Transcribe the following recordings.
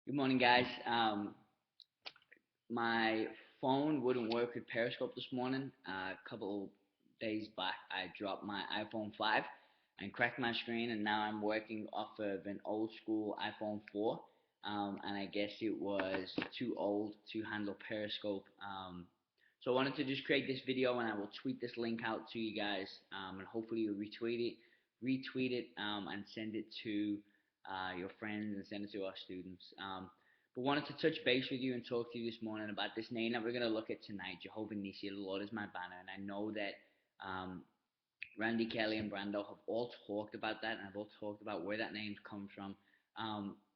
Good morning, guys. My phone wouldn't work with Periscope this morning. A couple days back, I dropped my iPhone 5 and cracked my screen, and now I'm working off of an old school iPhone 4. And I guess it was too old to handle Periscope. So I wanted to just create this video, and I will tweet this link out to you guys, and hopefully you'll retweet it, and send it to your friends and send it to our students. But wanted to touch base with you and talk to you this morning about this name that we're going to look at tonight, Jehovah Nissi. The Lord is my banner, and I know that Randy, Kelly, and Brando have all talked about that, and have all talked about where that name comes from.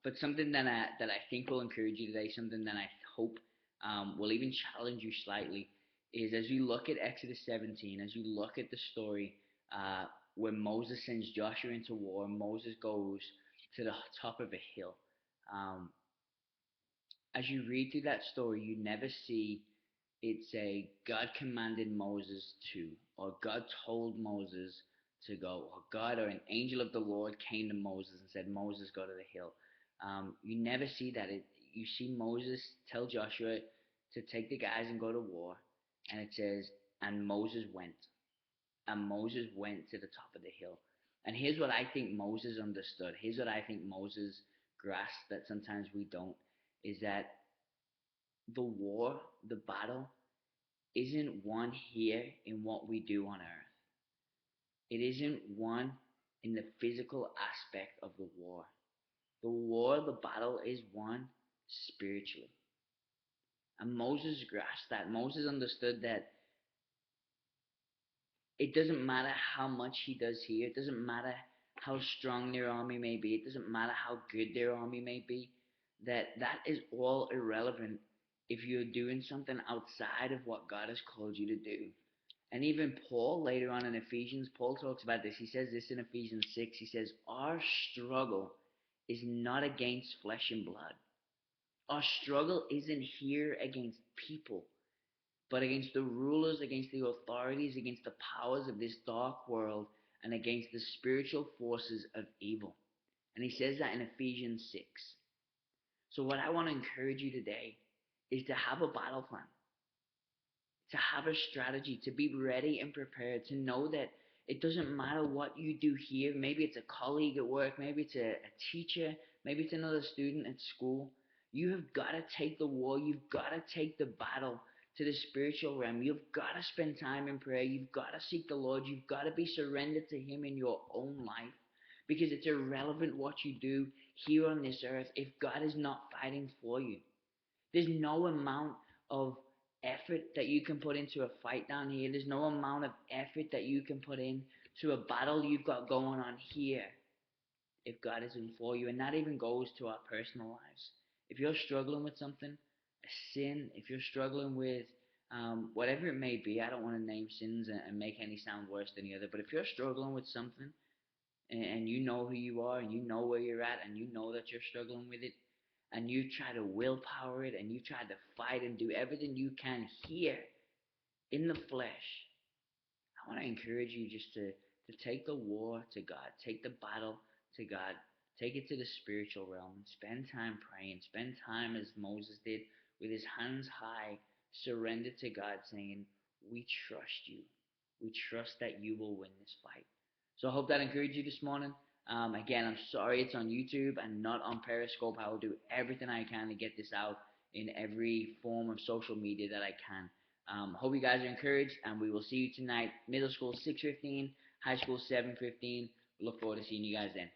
But something that I think will encourage you today, something that I hope will even challenge you slightly, is as you look at Exodus 17, as you look at the story where Moses sends Joshua into war, Moses goes to the top of a hill. As you read through that story, you never see it say God commanded Moses to, or God told Moses to go, or God or an angel of the Lord came to Moses and said, Moses, go to the hill. You never see that. You see Moses tell Joshua to take the guys and go to war, and it says, and Moses went. And Moses went to the top of the hill. And here's what I think Moses understood. Here's what I think Moses grasped that sometimes we don't, is that the war, the battle, isn't won here in what we do on earth. It isn't won in the physical aspect of the war. The war, the battle is won spiritually. And Moses grasped that. Moses understood that it doesn't matter how much he does here. It doesn't matter how strong their army may be. It doesn't matter how good their army may be. That is all irrelevant if you're doing something outside of what God has called you to do. And even Paul, later on in Ephesians, Paul talks about this. He says this in Ephesians 6. He says, our struggle is not against flesh and blood. Our struggle isn't here against people, but against the rulers, against the authorities, against the powers of this dark world, and against the spiritual forces of evil. And he says that in Ephesians 6. So what I want to encourage you today is to have a battle plan, to have a strategy, to be ready and prepared, to know that it doesn't matter what you do here. Maybe it's a colleague at work, maybe it's a teacher, maybe it's another student at school. You have got to take the war. You've got to take the battle to the spiritual realm. You've got to spend time in prayer. You've got to seek the Lord. You've got to be surrendered to Him in your own life, because it's irrelevant what you do here on this earth if God is not fighting for you. There's no amount of effort that you can put into a fight down here. There's no amount of effort that you can put into a battle you've got going on here if God isn't for you. And that even goes to our personal lives. If you're struggling with something, a sin, if you're struggling with whatever it may be, I don't want to name sins and make any sound worse than the other, but if you're struggling with something and you know who you are and you know where you're at and you know that you're struggling with it, and you try to willpower it and you try to fight and do everything you can here in the flesh, I want to encourage you just to take the war to God, take the battle to God, take it to the spiritual realm, and spend time praying, spend time as Moses did with his hands high, surrendered to God, saying, we trust you. We trust that you will win this fight. So I hope that encouraged you this morning. Again, I'm sorry it's on YouTube and not on Periscope. I will do everything I can to get this out in every form of social media that I can. Hope you guys are encouraged, and we will see you tonight. Middle school 6:15, high school 7:15. Look forward to seeing you guys then.